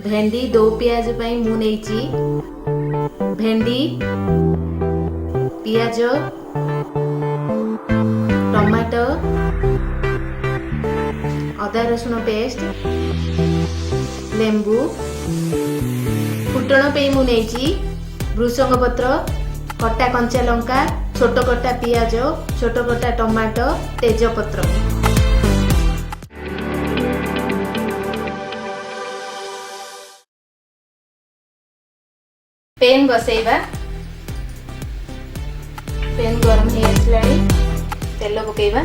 भेंडी 2 पियाज पई मु नेची भेंडी पियाज टमाटो अदा रसुण पेस्ट लेंबू फुटण पे मु नेची भृषंग पत्र कटा कंचा लंका छोट कटा पियाज छोट कटा टमाटो तेजपत्र पेन बसैबा पेन गरम हो आसलानी तेल पकेबा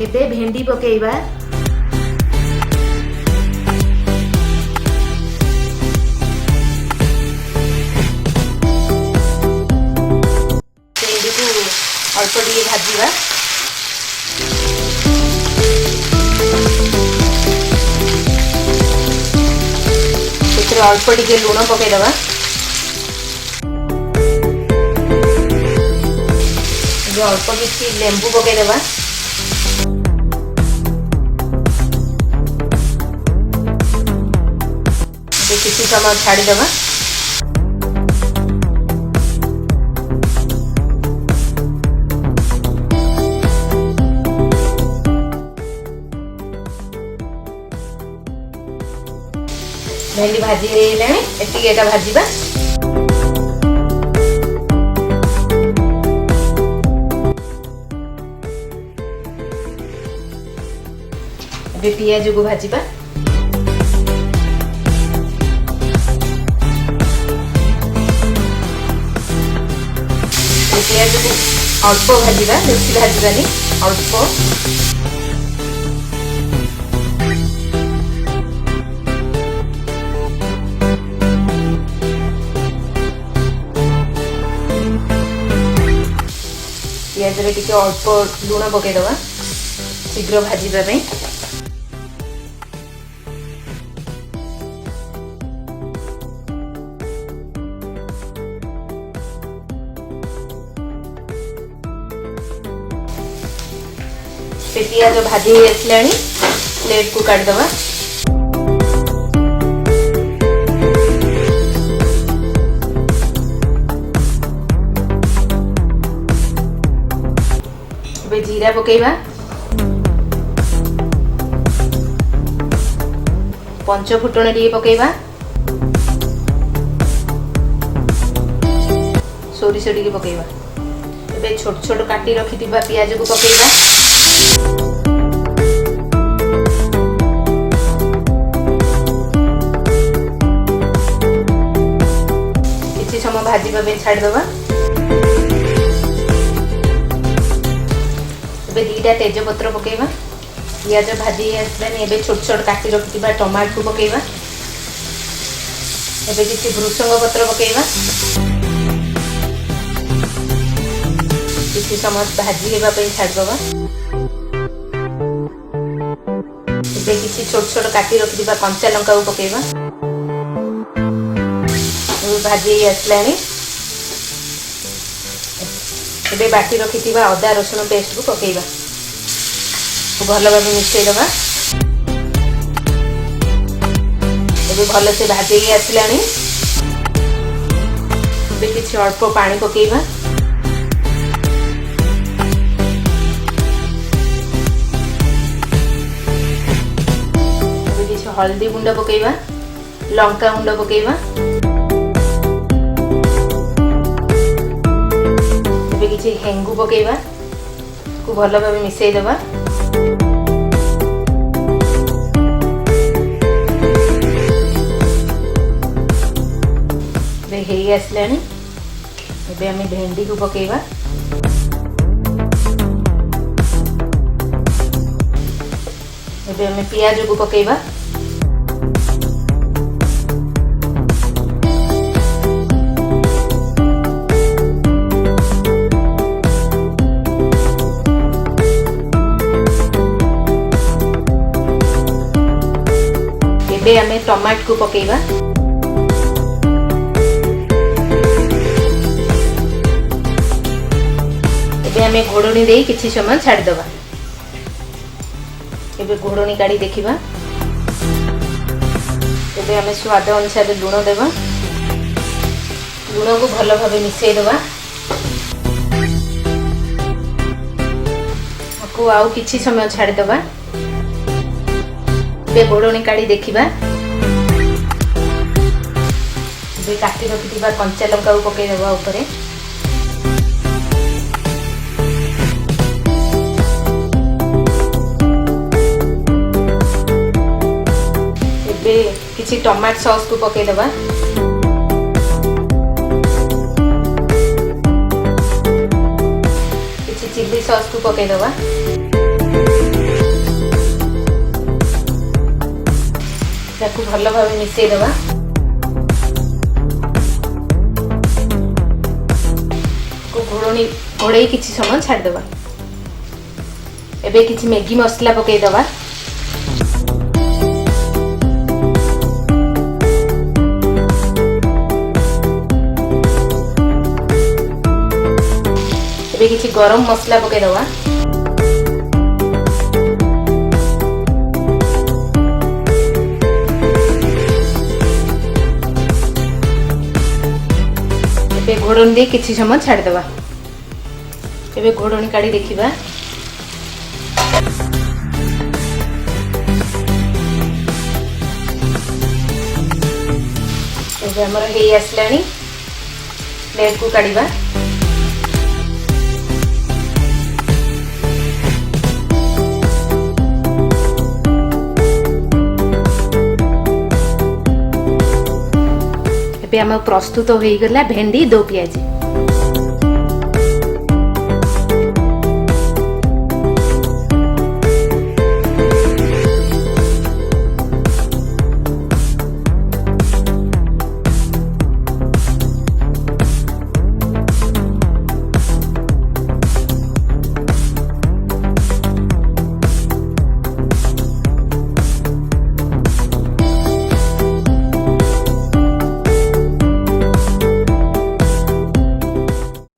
एबे भेंडी पकेबा भेंडी को अल्प टिके भाजीबा अल्प टिके लुण पकईदबा अल्प किसी लेंबू पकईदबा किसी समय छाड़ीदबा भेंडी भाजी एति एटा भाजीबा अबे पियाज को भाजीबा पियाज को अल्प भाजीबा बेसी भाजीबानी अल्प पियाज रे टिके अल्प लुण पकईदबा शीघ्र भाजीबा पे पियाज भाजी आसलानी प्लेट को काटदबा जीरा पकेबा पंच फुटण टिके पकेबा सोरिष टिके पकेबा एबे छोट छोट काटी रखिथिबा पियाज को पकेबा किछि समय भाजीबा पे छाड़ दबा दीटा तेजपत्र पकेबा पियाज भाजी आसलानी एबे छोट छोट काटी रखिबा टमाटो को पकेबा एबे किछि भृषंग पत्र पकेबा किछि समय भाजी हेबा पे छाड़ दबा एबे किछि छोट छोट काटी रखिबा कंचा लंका को पकेबा एबे भाजी आसलानी एबे बाटी रखिथिबा अदा रसुण पेस्ट को पकेबा भल भाव मिसईदबा एबे भल से भाजी आसलानी एबे किछि अल्प पानी पकेबा एबे किछि हल्दी गुंड पकेबा लंका गुंड पकेबा किछि हेंगू पकेबा को भल भाव मिसईदबा हे आसलानी एबे आमे भेंडी को पकेबा एबे आमे पियाज को पकेबा एबे आमे टमाटो को पकेबा एबे आमे घोड़नी दे किछि समय छाड़ दबा एबे घोड़नी काढी देखिबा ଏବେ ଆମେ स्वाद अनुसार लुण देवा। लुण को भल भाव मिसई देवा। को आउ किछि समय छाड़ी देवा। बे घोड़णी काढ़ी देखिबा। बे काटी रखिथिबा कंचा लंका को पकई देवा ऊपर। एबे किछि टमाटो सॉस को पकई देवा। किछि चिली सॉस को पकई देवा। ताकू भल भाव मिसई देवा। घोड़णी घोड़े किछि समय छाड़ देवा। एबे किछि मैगी मसला पकई देवा। एबे किछि गरम मसला पकई देवा। एबे घोड़णी दे किछि समय छाड़ देवा। एबे घोड़णी काढ़ी देखिबा। एबे हमर हेई आसलानी। प्लेट को काढ़ीबा। एबे हम प्रस्तुत हो गला भेंडी दो पियाजी।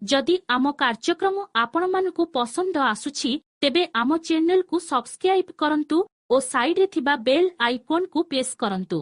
जदि आम कार्यक्रम आपण मानकु पसंद आसुछि तेबे आम चैनल को सब्सक्राइब करंतु और साइड रे थिबा बेल आइकॉन को प्रेस करंतु।